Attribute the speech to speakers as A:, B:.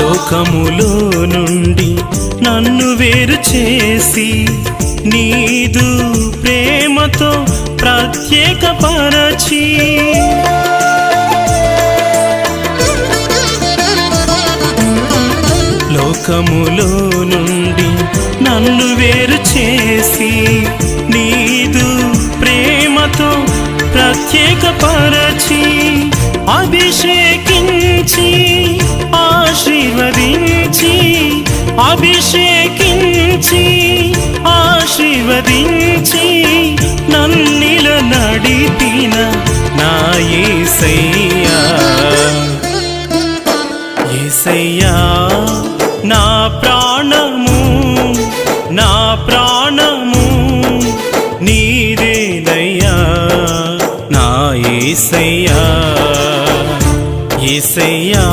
A: లోకములో నుండి నన్ను వేరు చేసి నీదు ప్రేమతో ప్రత్యేకపరచి లోకములో నుండి నన్ను వేరు చేసి నీదు ప్రేమతో ప్రత్యేకపరచి అభిషేకించి ఆశీర్వదించి అభిషేకించి ఆశీర్వదించి నన్నిలో నడిపిన నా యేసయ్యా యేసయ్యా నా ప్రాణము నా ప్రాణము నీదేనయ్యా నా యేసయ్యా యేసయ్యా।